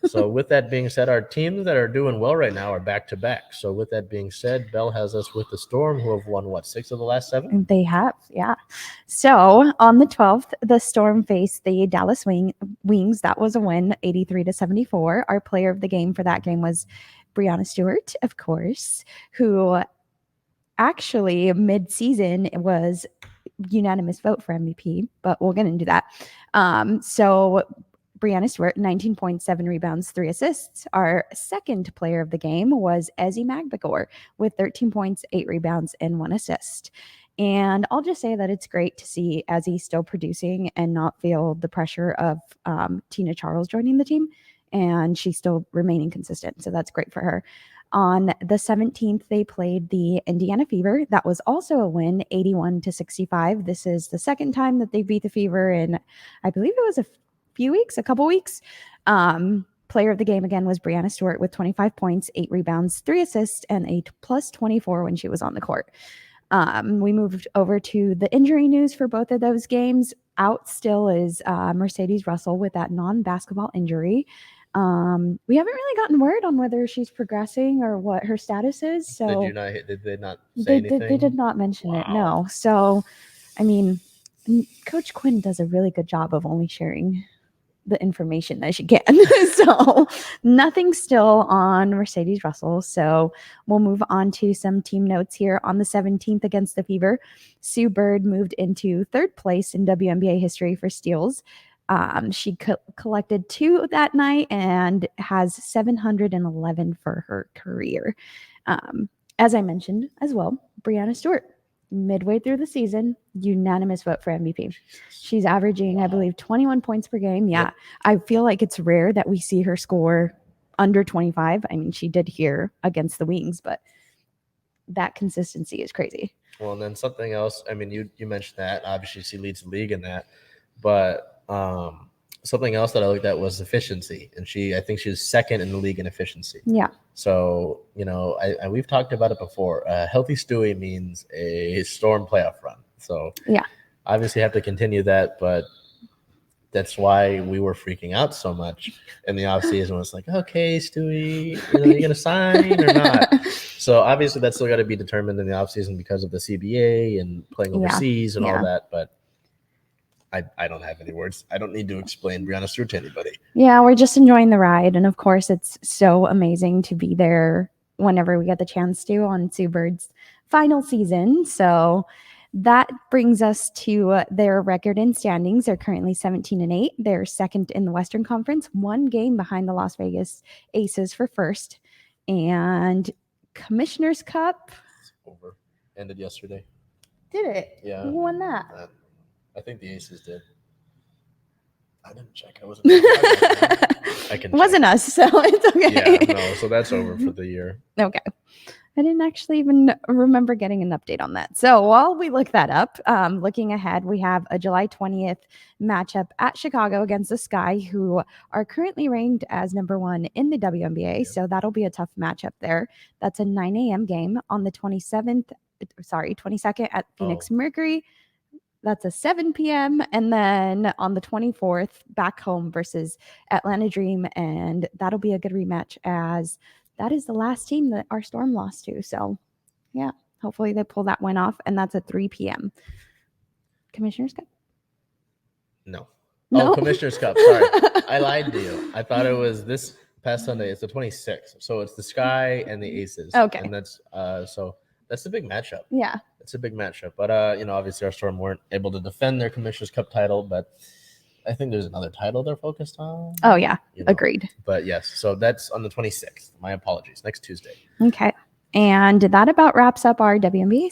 So with that being said, our teams that are doing well right now are back-to-back. So with that being said, Bell has us with the Storm, who have won, 6 of the last 7? They have, yeah. So on the 12th, the Storm faced the Dallas Wings. That was a win, 83-74. Our player of the game for that game was Breanna Stewart, of course, who actually mid-season was unanimous vote for MVP, but we'll get into that. So Breanna Stewart, 19.7 rebounds, 3 assists. Our second player of the game was Ezzy Magbegor with 13 points, 8 rebounds, and 1 assist. And I'll just say that it's great to see Ezzy still producing and not feel the pressure of Tina Charles joining the team. And she's still remaining consistent. So that's great for her. On the 17th, they played the Indiana Fever. That was also a win, 81-65. This is the second time that they beat the Fever in, I believe it was a couple weeks. Player of the game again was Breanna Stewart with 25 points, 8 rebounds, 3 assists, and a plus 24 when she was on the court. We moved over to the injury news for both of those games. Out still is Mercedes Russell with that non-basketball injury. We haven't really gotten word on whether she's progressing or what her status is. So Did they not say anything? They did not mention it, no. So, I mean, Coach Quinn does a really good job of only sharing the information that she can. So nothing still on Mercedes Russell. So we'll move on to some team notes here. On the 17th against the Fever, Sue Bird moved into 3rd place in WNBA history for steals. She collected 2 that night and has 711 for her career. As I mentioned as well, Breanna Stewart, midway through the season, unanimous vote for MVP. She's averaging, I believe, 21 points per game. Yeah, yep. I feel like it's rare that we see her score under 25. I mean, she did here against the Wings, but that consistency is crazy. Well, and then something else, I mean, you mentioned that. Obviously, she leads the league in that. But something else that I looked at was efficiency. And I think she was 2nd in the league in efficiency. Yeah. So, we've talked about it before. Healthy Stewie means a Storm playoff run. So, yeah, obviously have to continue that, but that's why we were freaking out so much in the offseason. It's like, okay, Stewie, you're going to sign or not? So, obviously, that's still got to be determined in the offseason because of the CBA and playing overseas and all that. But I don't have any words. I don't need to explain Breanna Stewart to anybody. Yeah, we're just enjoying the ride. And of course, it's so amazing to be there whenever we get the chance to on Sue Bird's final season. So that brings us to their record and standings. They're currently 17-8. They're 2nd in the Western Conference, 1 game behind the Las Vegas Aces for 1st. And Commissioner's Cup. It's over. Ended yesterday. Did it? Yeah. Who won that? I think the Aces did. I didn't check. I wasn't. I can. It wasn't us, so it's okay. Yeah, no. So that's over for the year. Okay. I didn't actually even remember getting an update on that. So while we look that up, looking ahead, we have a July 20th matchup at Chicago against the Sky, who are currently ranked as number 1 in the WNBA. Yep. So that'll be a tough matchup there. That's a 9 a.m. game on the 22nd at Phoenix Mercury. That's a 7 p.m. And then on the 24th, back home versus Atlanta Dream. And that'll be a good rematch as that is the last team that our Storm lost to. So, yeah, hopefully they pull that win off. And that's at 3 p.m. Commissioner's Cup? No. Oh, Commissioner's Cup. Sorry. I lied to you. I thought it was this past Sunday. It's the 26th. So it's the Sky and the Aces. Okay. And that's that's a big matchup. Yeah. It's a big matchup. But, obviously our Storm weren't able to defend their Commissioner's Cup title, but I think there's another title they're focused on. Oh, yeah. Agreed. But, yes, so that's on the 26th. My apologies. Next Tuesday. Okay. And that about wraps up our WNBA